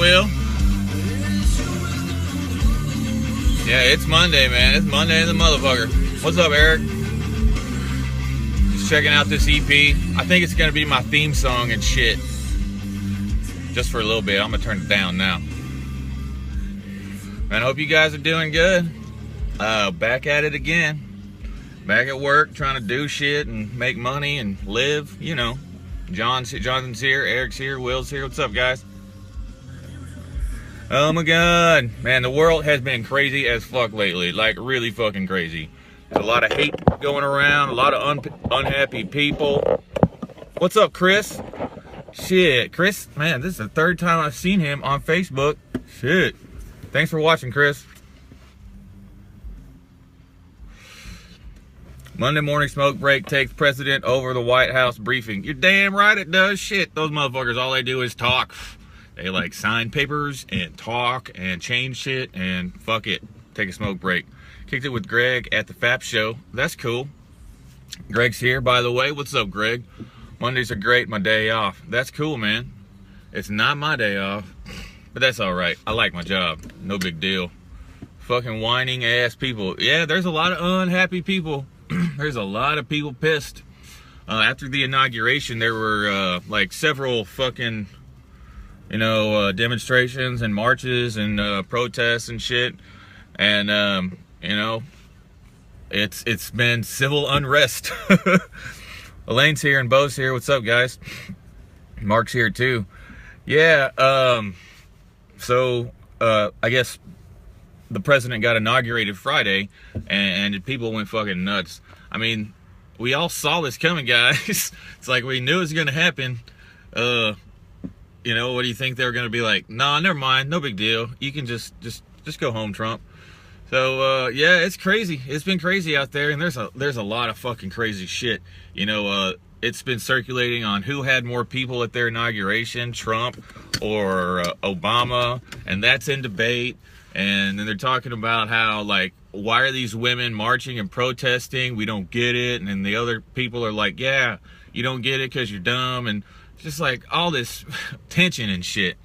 Will. Yeah, it's Monday, man. It's Monday the motherfucker. What's up, Eric? Just checking out this EP. I think it's gonna be my theme song and shit. Just for a little bit. I'm gonna turn it down now. Man, I hope you guys are doing good. Back at it again. Back at work, trying to do shit and make money and live, you know. Jonathan's here, Eric's here, Will's here. What's up, guys? Oh my god. Man, the world has been crazy as fuck lately. Like, really fucking crazy. There's a lot of hate going around, a lot of unhappy people. What's up, Chris? Shit, Chris, man, this is the third time I've seen him on Facebook. Shit. Thanks for watching, Chris. Monday morning smoke break takes precedent over the White House briefing. You're damn right it does. Shit, those motherfuckers, all they do is talk. They like sign papers and talk and change shit and fuck it. Take a smoke break. Kicked it with Greg at the FAP show. That's cool. Greg's here, by the way. What's up, Greg? Mondays are great, my day off. That's cool, man. It's not my day off, but that's all right. I like my job. No big deal. Fucking whining ass people. Yeah, there's a lot of unhappy people. There's a lot of people pissed. After the inauguration, there were like several fucking, you know, demonstrations and marches and protests and shit. And you know, it's been civil unrest. Elaine's here and Bo's here. What's up, guys? Mark's here too. Yeah. So I guess the president got inaugurated Friday, and people went fucking nuts. I mean, we all saw this coming, guys. It's like we knew it was gonna happen. You know, what do you think they were gonna be like? Nah, never mind, no big deal. You can just go home, Trump. So yeah, it's crazy. It's been crazy out there, and there's a lot of fucking crazy shit. You know, it's been circulating on who had more people at their inauguration, Trump or Obama, and that's in debate. And then they're talking about how, like, why are these women marching and protesting? We don't get it. And then the other people are like, yeah, you don't get it because you're dumb. And just like all this tension and shit.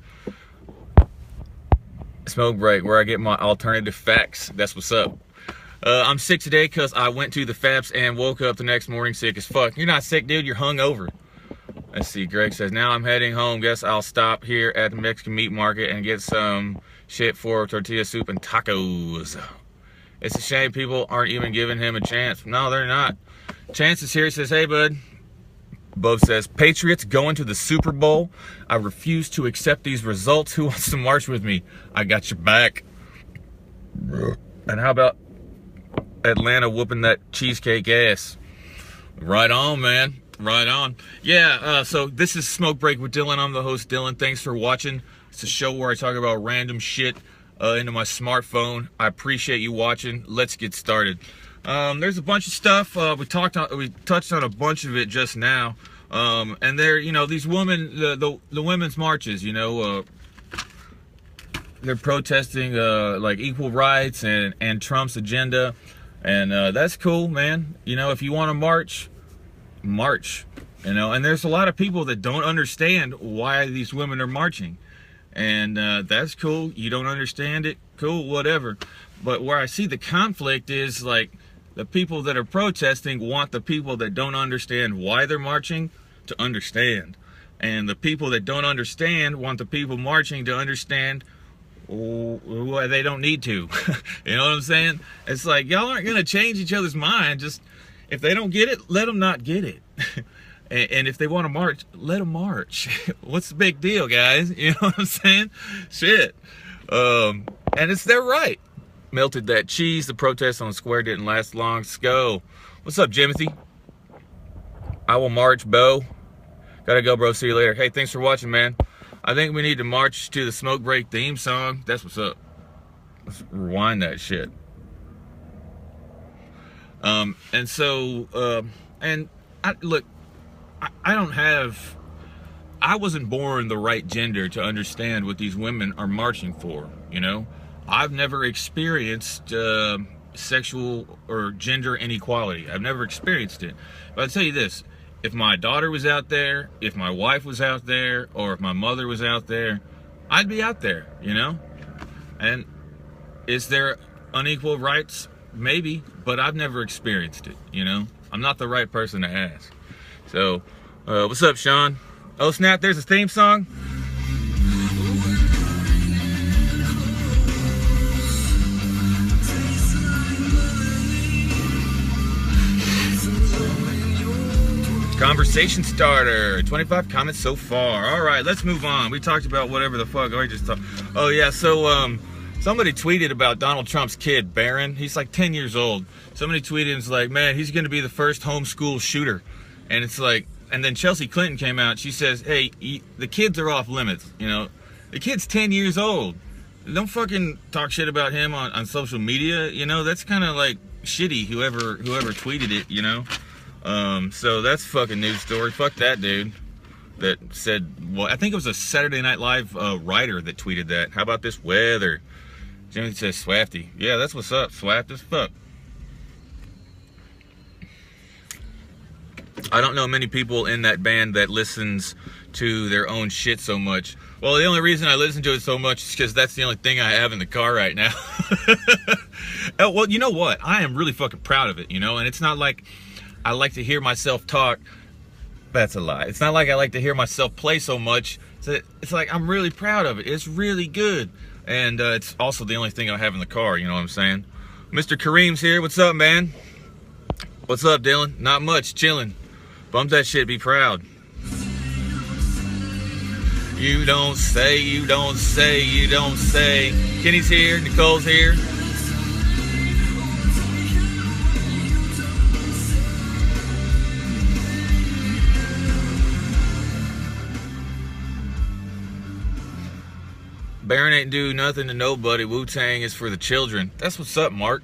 Smoke break, where I get my alternative facts. That's what's up. I'm sick today because I went to the FAPS and woke up the next morning sick as fuck. You're not sick, dude. You're hungover. Let's see. Greg says, now I'm heading home. Guess I'll stop here at the Mexican meat market and get some shit for tortilla soup and tacos. It's a shame people aren't even giving him a chance. No, they're not. Chance is here. He says, hey, bud. Bo says, Patriots going to the Super Bowl. I refuse to accept these results. Who wants to march with me? I got your back. And how about Atlanta whooping that cheesecake ass? Right on, man. Right on. Yeah, so this is Smoke Break with Dylan. I'm the host, Dylan. Thanks for watching. It's a show where I talk about random shit into my smartphone. I appreciate you watching. Let's get started. There's a bunch of stuff. We touched on a bunch of it just now. And there, you know, these women, the women's marches, you know, they're protesting like equal rights and Trump's agenda. And that's cool, man. You know, if you want to march, you know. And there's a lot of people that don't understand why these women are marching. And that's cool. You don't understand it, cool, whatever. But where I see the conflict is, like, the people that are protesting want the people that don't understand why they're marching to understand. And the people that don't understand want the people marching to understand why they don't need to. You know what I'm saying? It's like, y'all aren't going to change each other's mind. Just, if they don't get it, let them not get it. And if they want to march, let them march. What's the big deal, guys? You know what I'm saying? Shit. And it's their right. Melted that cheese. The protest on the square didn't last long. Let's go. What's up, Jimothy? I will march, Bo. Gotta go, bro. See you later. Hey, thanks for watching, man. I think we need to march to the Smoke Break theme song. That's what's up. Let's rewind that shit. And so, look, I wasn't born the right gender to understand what these women are marching for, you know? I've never experienced sexual or gender inequality. I've never experienced it. But I'll tell you this, if my daughter was out there, if my wife was out there, or if my mother was out there, I'd be out there, you know? And is there unequal rights? Maybe, but I've never experienced it, you know? I'm not the right person to ask. So, what's up, Sean? Oh, snap, there's a theme song? Conversation starter. 25 comments so far. All right, let's move on. We talked about whatever the fuck I just talked. Oh yeah, so somebody tweeted about Donald Trump's kid, Barron. He's like 10 years old. Somebody tweeted and it's like, man, he's gonna be the first homeschool shooter. And it's like, and then Chelsea Clinton came out. She says, hey, the kids are off limits. You know, the kid's 10 years old. Don't fucking talk shit about him on social media. You know, that's kind of like shitty. Whoever tweeted it. You know. So that's a fucking news story. Fuck that dude that said, well, I think it was a Saturday Night Live writer that tweeted that. How about this weather? Jimmy says Swafty. Yeah, that's what's up. Swaft as fuck. I don't know many people in that band that listens to their own shit so much. Well, the only reason I listen to it so much is because that's the only thing I have in the car right now. Oh, well, you know what? I am really fucking proud of it, you know? And it's not like I like to hear myself talk. That's a lie. It's not like I like to hear myself play so much. It's like I'm really proud of it. It's really good. And it's also the only thing I have in the car, you know what I'm saying? Mr. Kareem's here. What's up, man? What's up, Dylan? Not much. Chilling. Bump that shit. Be proud. You don't say, you don't say, you don't say. Kenny's here. Nicole's here. Baron ain't do nothing to nobody. Wu-Tang is for the children. That's what's up, Mark.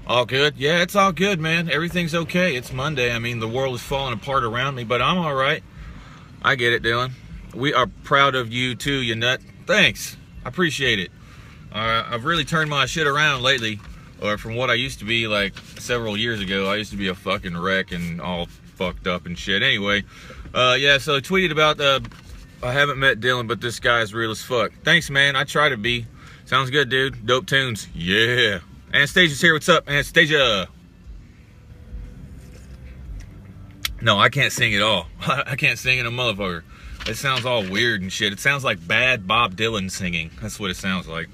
All good? Yeah, it's all good, man. Everything's okay. It's Monday. I mean, the world is falling apart around me, but I'm all right. I get it, Dylan. We are proud of you, too, you nut. Thanks. I appreciate it. I've really turned my shit around lately, or from what I used to be, like, several years ago. I used to be a fucking wreck and all fucked up and shit. Anyway, yeah, so I tweeted about I haven't met Dylan, but this guy's real as fuck. Thanks, man. I try to be. Sounds good, dude. Dope tunes. Yeah. Anastasia's here. What's up, Anastasia? No, I can't sing at all. I can't sing in a motherfucker. It sounds all weird and shit. It sounds like bad Bob Dylan singing. That's what it sounds like.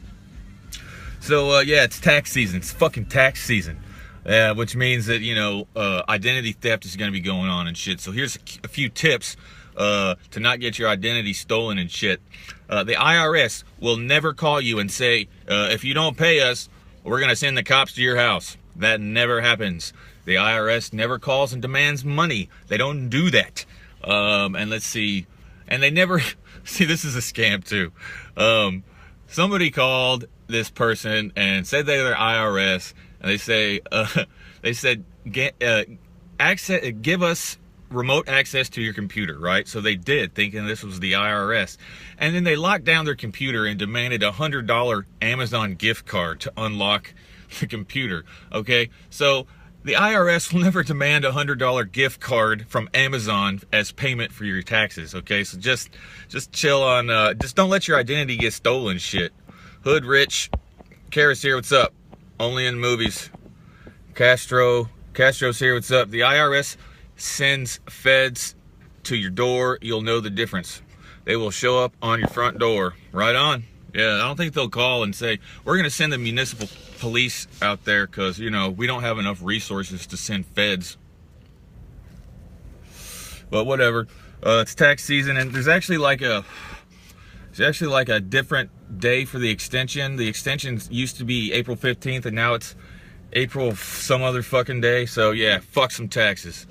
So, yeah, it's tax season. It's fucking tax season. Which means that, you know, identity theft is going to be going on and shit. So here's a few tips to not get your identity stolen and shit. The IRS will never call you and say, if you don't pay us, we're going to send the cops to your house. That never happens. The IRS never calls and demands money. They don't do that. And let's see. And they never... See, this is a scam, too. Somebody called this person and said they were IRS. And they said, give us remote access to your computer, right? So they did, thinking this was the IRS. And then they locked down their computer and demanded a $100 Amazon gift card to unlock the computer, okay? So the IRS will never demand a $100 gift card from Amazon as payment for your taxes, okay? So just chill on, just don't let your identity get stolen, shit. Hood Rich, Kara's here, what's up? Only in movies. Castro's here, what's up? The IRS sends feds to your door. You'll know the difference. They will show up on your front door. Right on. Yeah, I don't think they'll call and say, we're going to send the municipal police out there because, you know, we don't have enough resources to send feds. But whatever. It's tax season, and there's actually like a different day for the extension. The extension used to be April 15th, and now it's April some other fucking day. So yeah, fuck some taxes.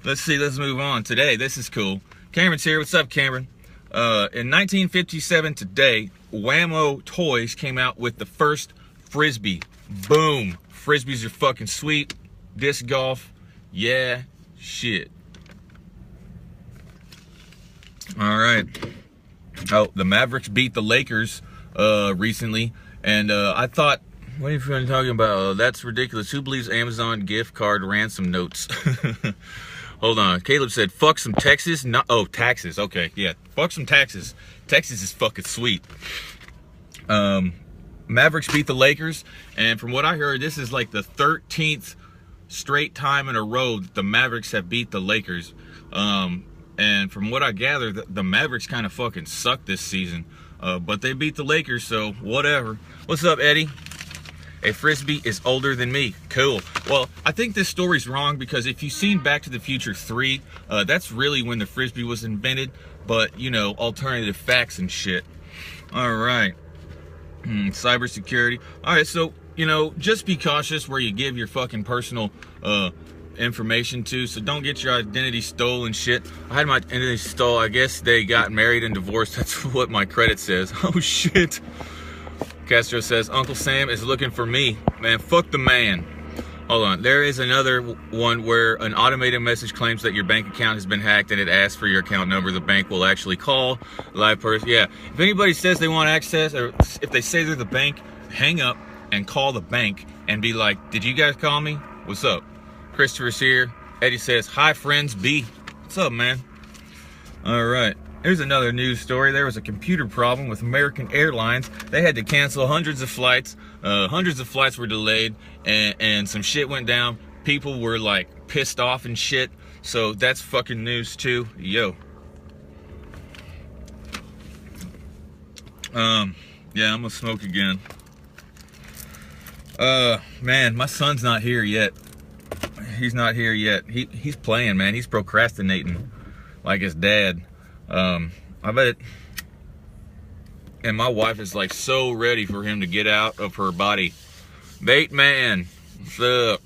Let's see, let's move on. Today, this is cool. Cameron's here. What's up, Cameron? In 1957 today, Whammo Toys came out with the first frisbee. Boom. Frisbees are fucking sweet. Disc golf. Yeah, shit. All right. Oh, the Mavericks beat the Lakers recently, and I thought, what are you talking about? That's ridiculous. Who believes Amazon gift card ransom notes? Hold on. Caleb said, fuck some Texas. No, oh, taxes. Okay, yeah. Fuck some taxes. Texas is fucking sweet. Mavericks beat the Lakers. And from what I heard, this is like the 13th straight time in a row that the Mavericks have beat the Lakers. And from what I gather, the Mavericks kind of fucking suck this season. But they beat the Lakers, so whatever. What's up, Eddie? A frisbee is older than me. Cool. Well, I think this story's wrong because if you've seen Back to the Future 3, that's really when the frisbee was invented. But, you know, alternative facts and shit. All right. Cybersecurity. All right, so, you know, just be cautious where you give your fucking personal information to. So don't get your identity stolen shit. I had my identity stolen. I guess they got married and divorced. That's what my credit says. Oh, shit. Castro says, Uncle Sam is looking for me. Man, fuck the man. Hold on. There is another one where an automated message claims that your bank account has been hacked and it asks for your account number. The bank will actually call the live person. Yeah. If anybody says they want access, or if they say they're the bank, hang up and call the bank and be like, did you guys call me? What's up? Christopher's here. Eddie says, hi, friends. B. What's up, man? All right. Here's another news story. There was a computer problem with American Airlines. They had to cancel hundreds of flights. Hundreds of flights were delayed, and some shit went down. People were like pissed off and shit. So that's fucking news too. Yo. Yeah, I'm gonna smoke again. Man, my son's not here yet. He's not here yet. He's playing, man. He's procrastinating like his dad. I bet, and my wife is like so ready for him to get out of her body. Bait man, what's up?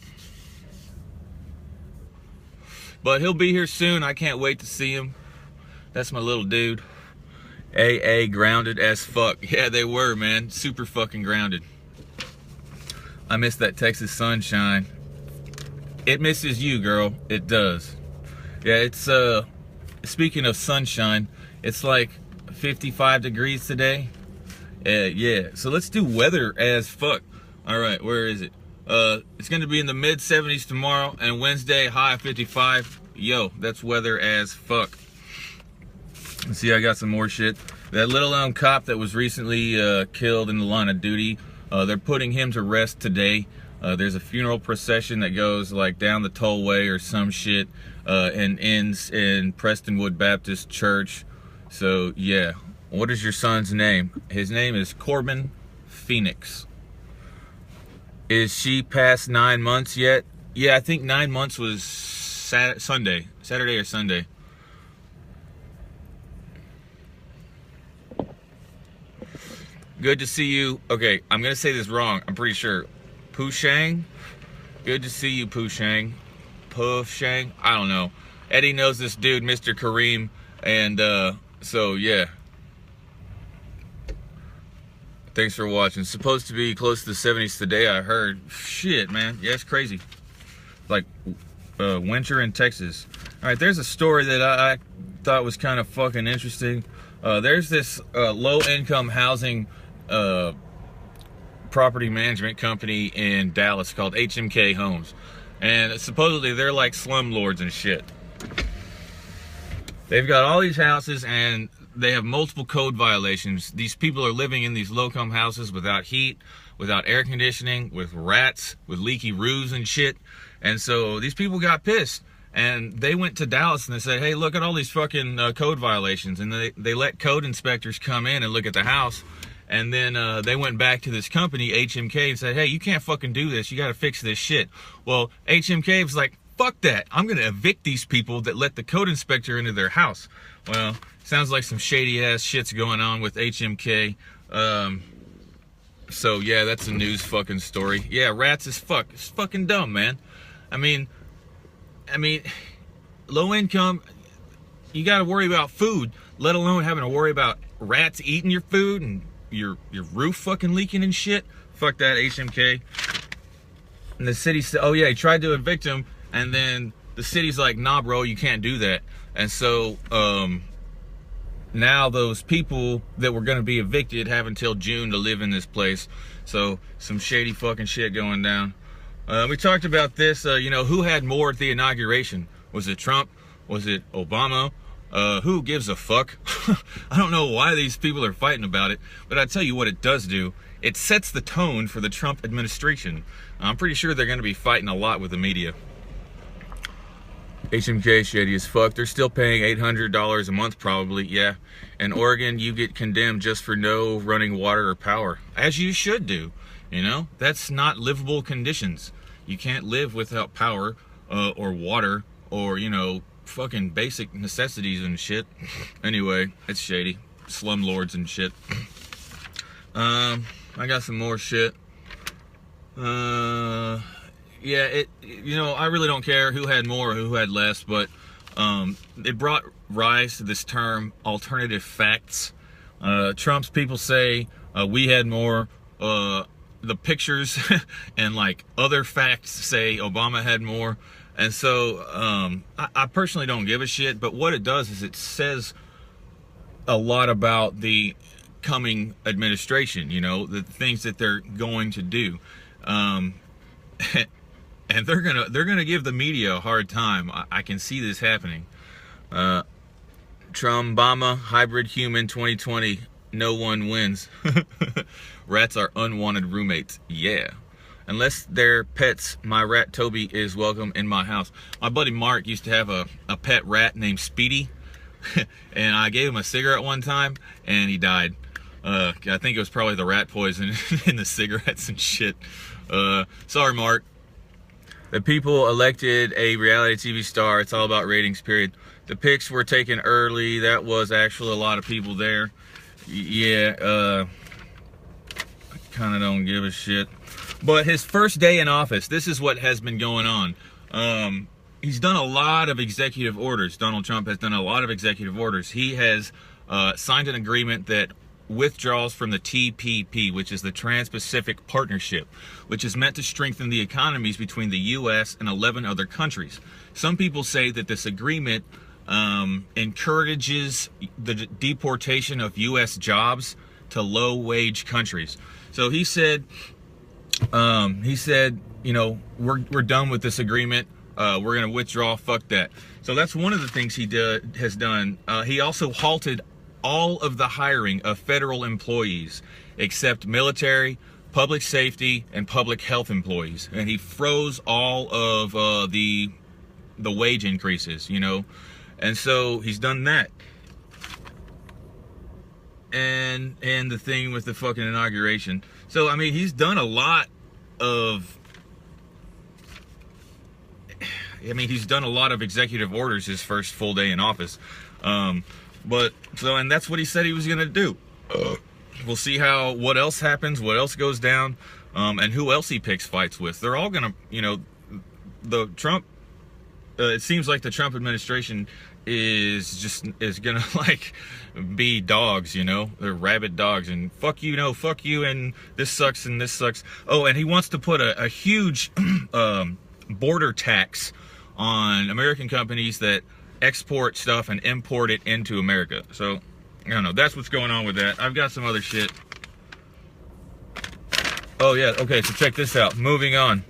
But he'll be here soon. I can't wait to see him. That's my little dude. AA grounded as fuck. Yeah, they were, man. Super fucking grounded. I miss that Texas sunshine. It misses you, girl. It does. Yeah, it's speaking of sunshine, it's like 55 degrees today. Yeah, so let's do weather as fuck. All right, where is it? It's going to be in the mid 70s tomorrow, and Wednesday high 55. Yo, that's weather as fuck. Let's see, I got some more shit. That little cop that was recently killed in the line of duty, they're putting him to rest today. There's a funeral procession that goes like down the tollway or some shit, and ends in Prestonwood Baptist Church. So yeah, what is your son's name? His name is Corbin Phoenix. Is she past 9 months yet? Yeah, I think 9 months was Saturday or Sunday. Good to see you. Okay, I'm gonna say this wrong. I'm pretty sure. Pooshang. Good to see you, Pooshang. Pooshang. I don't know. Eddie knows this dude, Mr. Kareem, and so yeah. Thanks for watching. It's supposed to be close to the 70s today, I heard. Shit, man. Yeah, it's crazy. Like winter in Texas. All right, there's a story that I thought was kind of fucking interesting. There's this low-income housing property management company in Dallas called HMK Homes, and supposedly they're like slumlords and shit. They've got all these houses and they have multiple code violations. These people are living in these low-income houses without heat, without air conditioning, with rats, with leaky roofs and shit. And so these people got pissed, and they went to Dallas and they said, hey, look at all these fucking code violations. And they let code inspectors come in and look at the house. And then they went back to this company, HMK, and said, hey, you can't fucking do this. You got to fix this shit. Well, HMK was like, fuck that. I'm going to evict these people that let the code inspector into their house. Well, sounds like some shady ass shit's going on with HMK. So yeah, that's a news fucking story. Yeah, rats is fuck. It's fucking dumb, man. I mean, low income, you got to worry about food, let alone having to worry about rats eating your food and your roof fucking leaking and shit. Fuck that, HMK. And the city said, oh yeah, he tried to evict him, and then the city's like, nah bro, you can't do that. And so now those people that were going to be evicted have until June to live in this place. So some shady fucking shit going down. We talked about this, you know, who had more at the inauguration, Was it Trump? Was it Obama? Who gives a fuck? I don't know why these people are fighting about it, but I tell you what it does do. It sets the tone for the Trump administration. I'm pretty sure they're going to be fighting a lot with the media. HMK shady as fuck. They're still paying $800 a month probably. Yeah. In Oregon, you get condemned just for no running water or power. As you should do. You know? That's not livable conditions. You can't live without power or water or, you know, fucking basic necessities and shit. Anyway, it's shady. Slumlords and shit. I got some more shit. Yeah, you know, I really don't care who had more or who had less, but it brought rise to this term, alternative facts. Trump's people say we had more. The pictures and like other facts say Obama had more. And so I personally don't give a shit, but what it does is it says a lot about the coming administration, you know, the things that they're going to do. And they're gonna give the media a hard time. I can see this happening. Trump-Obama hybrid human 2020. No one wins. Rats are unwanted roommates. Yeah. Unless they're pets, my rat Toby is welcome in my house. My buddy Mark used to have a pet rat named Speedy. And I gave him a cigarette one time and he died. I think it was probably the rat poison in the cigarettes and shit. Sorry, Mark. The people elected a reality TV star. It's all about ratings, period. The pics were taken early. That was actually a lot of people there. Yeah, I kind of don't give a shit. But his first day in office, this is what has been going on. He's done a lot of executive orders. Donald Trump has done a lot of executive orders. He has signed an agreement that withdraws from the TPP, which is the Trans-Pacific Partnership, which is meant to strengthen the economies between the U.S. and 11 other countries. Some people say that this agreement encourages the deportation of U.S. jobs to low-wage countries. So he said, you know, we're done with this agreement. We're going to withdraw. Fuck that. So that's one of the things he has done. He also halted all of the hiring of federal employees except military, public safety, and public health employees. And he froze all of the wage increases, you know. And so he's done that. And the thing with the fucking inauguration. So, I mean, he's done a lot of... he's done a lot of executive orders his first full day in office. And that's what he said he was going to do. We'll see what else happens, what else goes down, and who else he picks fights with. They're all going to, you know, it seems like the Trump administration is going to, like, be dogs, you know? They're rabid dogs, and fuck you, no, fuck you, and this sucks, and this sucks. Oh, and he wants to put a huge border tax on American companies that export stuff and import it into America. So, I don't know. That's what's going on with that. I've got some other shit. Oh, yeah. Okay, so check this out. Moving on.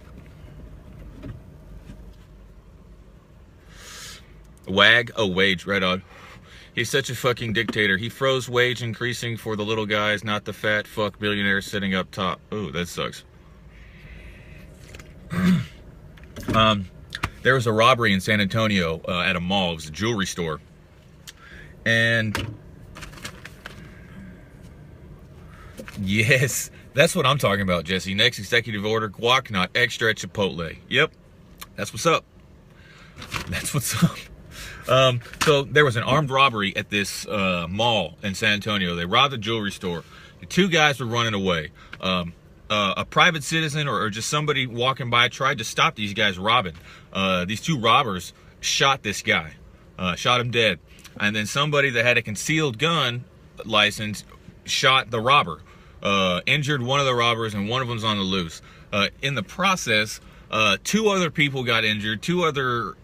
WAG? Oh, wage. Right on. He's such a fucking dictator. He froze wage increasing for the little guys, not the fat fuck billionaires sitting up top. Oh, that sucks. There was a robbery in San Antonio at a mall. It was a jewelry store. And yes, that's what I'm talking about, Jesse. Next executive order, guac not extra at Chipotle. Yep, that's what's up. That's what's up. So there was an armed robbery at this mall in San Antonio. They robbed a jewelry store. The two guys were running away. A private citizen or just somebody walking by tried to stop these guys robbing. These two robbers shot this guy, shot him dead. And then somebody that had a concealed gun license shot the robber, injured one of the robbers, and one of them's on the loose. In the process, two other people got injured. Two other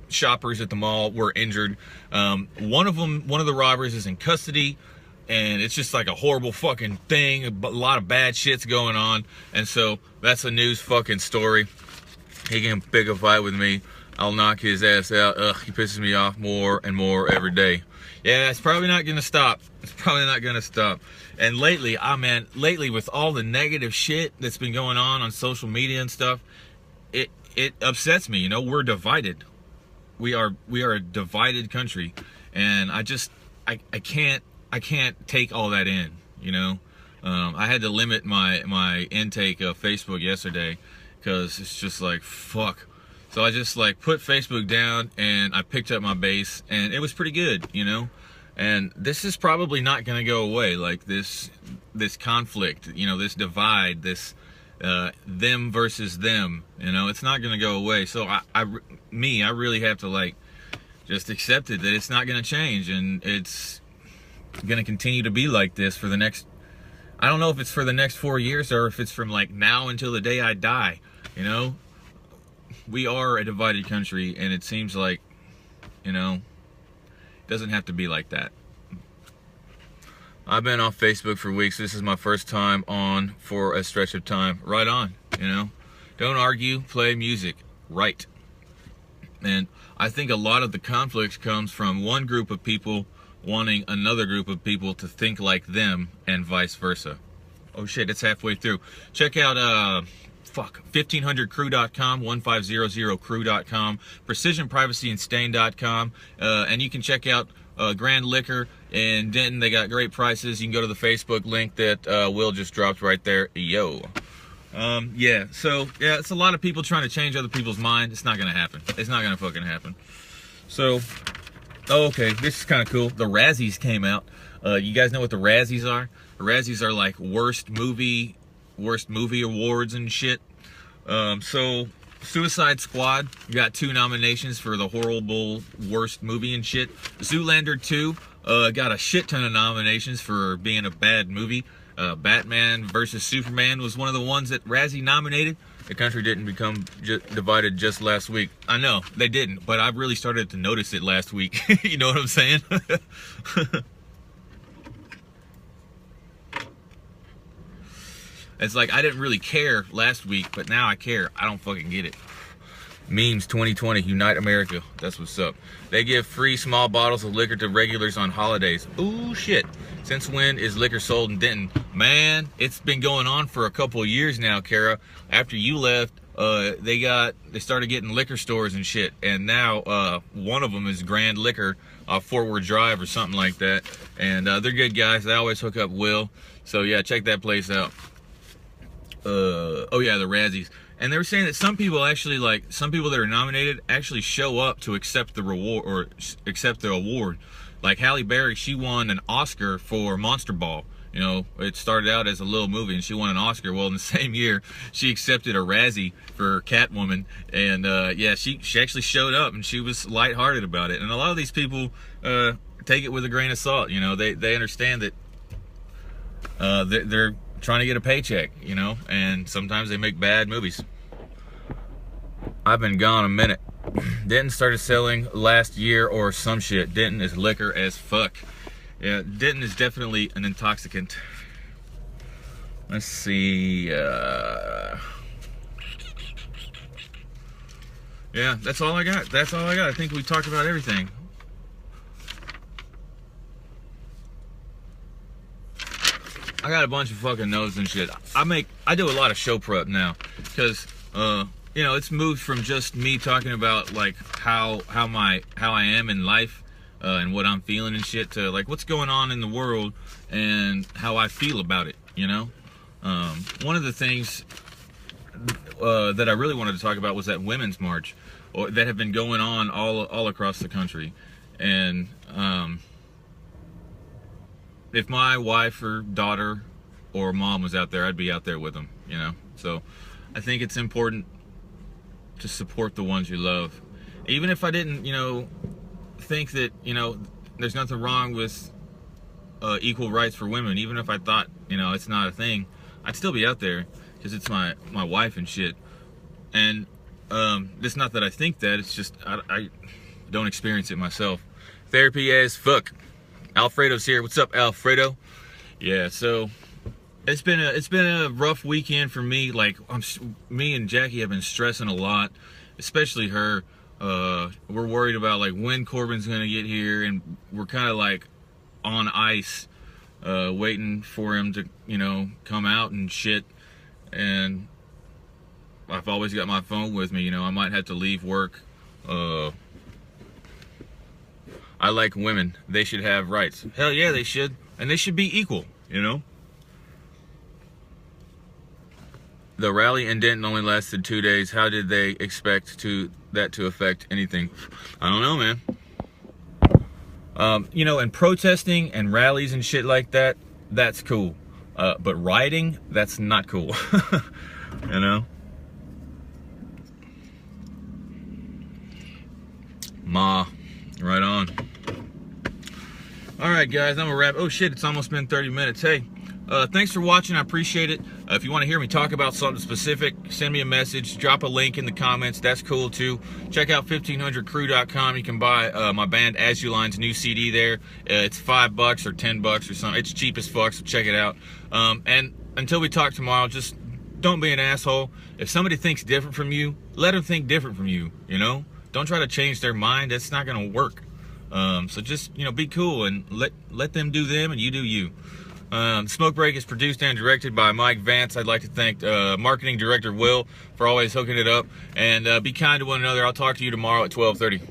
shoppers at the mall were injured. One of the robbers is in custody. And it's just like a horrible fucking thing. A lot of bad shit's going on. And so that's a news fucking story. He can pick a fight with me. I'll knock his ass out. Ugh, he pisses me off more and more every day. Yeah, it's probably not gonna stop. It's probably not gonna stop. And lately, lately with all the negative shit that's been going on social media and stuff, it upsets me. You know, we're divided. We are a divided country, and I can't take all that in. You know, I had to limit my intake of Facebook yesterday because it's just like fuck. So I just like put Facebook down and I picked up my bass, and it was pretty good, you know. And this is probably not going to go away. Like this conflict, you know, this divide, this them versus them, you know, it's not going to go away. So I really have to like just accept it, that it's not going to change, and it's going to continue to be like this for the next, I don't know if it's for the next 4 years or if it's from like now until the day I die, you know. We are a divided country, and it seems like, you know, it doesn't have to be like that. I've been off Facebook for weeks. This is my first time on for a stretch of time. Right on, you know. Don't argue, play music. Right. And I think a lot of the conflict comes from one group of people wanting another group of people to think like them, and vice versa. Oh shit, it's halfway through. Check out 1500crew.com, 1500crew.com, precisionprivacyandStain.com, and you can check out Grand Liquor in Denton. They got great prices. You can go to the Facebook link that Will just dropped right there. Yo. Yeah, so, yeah, it's a lot of people trying to change other people's mind. It's not going to happen. It's not going to fucking happen. So, okay, this is kind of cool. The Razzies came out. You guys know what the Razzies are? The Razzies are like worst movie awards and shit. So Suicide Squad got 2 nominations for the horrible worst movie and shit. Zoolander 2 got a shit ton of nominations for being a bad movie. Batman versus Superman was one of the ones that Razzie nominated. The country didn't become divided just last week. I know, they didn't, but I really started to notice it last week. You know what I'm saying? It's like I didn't really care last week, but now I care. I don't fucking get it. Memes 2020, Unite America. That's what's up. They give free small bottles of liquor to regulars on holidays. Ooh, shit. Since when is liquor sold in Denton? Man, it's been going on for a couple of years now, Kara. After you left, they started getting liquor stores and shit. And now one of them is Grand Liquor off Forward Drive or something like that. And they're good guys. They always hook up Will. So, yeah, check that place out. Oh yeah, the Razzies. And they were saying that some people that are nominated actually show up to accept the reward or accept the award. Like Halle Berry, she won an Oscar for Monster Ball. You know, it started out as a little movie and she won an Oscar. Well, in the same year, she accepted a Razzie for Catwoman. And yeah, she actually showed up and she was lighthearted about it. And a lot of these people take it with a grain of salt. You know, they understand that they're trying to get a paycheck, you know, and sometimes they make bad movies. I've been gone a minute. Denton started selling last year or some shit. Denton is liquor as fuck. Yeah, Denton is definitely an intoxicant. Let's see. Yeah, that's all I got. That's all I got. I think we talked about everything. I got a bunch of fucking notes and shit. I do a lot of show prep now because you know, it's moved from just me talking about like how I am in life and what I'm feeling and shit to like what's going on in the world and how I feel about it, you know. One of the things that I really wanted to talk about was that Women's March that have been going on all across the country. And if my wife or daughter or mom was out there, I'd be out there with them, you know. So I think it's important to support the ones you love. Even if I didn't, you know, think that, you know, there's nothing wrong with equal rights for women. Even if I thought, you know, it's not a thing, I'd still be out there because it's my wife and shit. And it's not that I think that, it's just I don't experience it myself. Therapy as fuck. Alfredo's here. What's up, Alfredo? Yeah, so it's been a rough weekend for me. Like me and Jackie have been stressing a lot, especially her. We're worried about like when Corbin's gonna get here, and we're kind of like on ice, waiting for him to, you know, come out and shit. And I've always got my phone with me, you know. I might have to leave work. I like women. They should have rights. Hell yeah, they should. And they should be equal, you know. The rally in Denton only lasted 2 days. How did they expect that to affect anything? I don't know, man. You know, and protesting and rallies and shit like that, that's cool. But rioting, that's not cool. You know? Ma, right on. All right, guys, I'm gonna wrap. Oh shit, it's almost been 30 minutes. Hey, thanks for watching. I appreciate it. If you want to hear me talk about something specific, send me a message. Drop a link in the comments. That's cool too. Check out 1500crew.com. You can buy my band As You Line's new CD there. It's $5 or $10 or something. It's cheap as fuck, so check it out. And until we talk tomorrow, just don't be an asshole. If somebody thinks different from you, let them think different from you. You know, don't try to change their mind. That's not gonna work. So just, you know, be cool and let them do them and you do you. Smoke Break is produced and directed by Mike Vance. I'd like to thank marketing director Will for always hooking it up. And be kind to one another. I'll talk to you tomorrow at 12:30.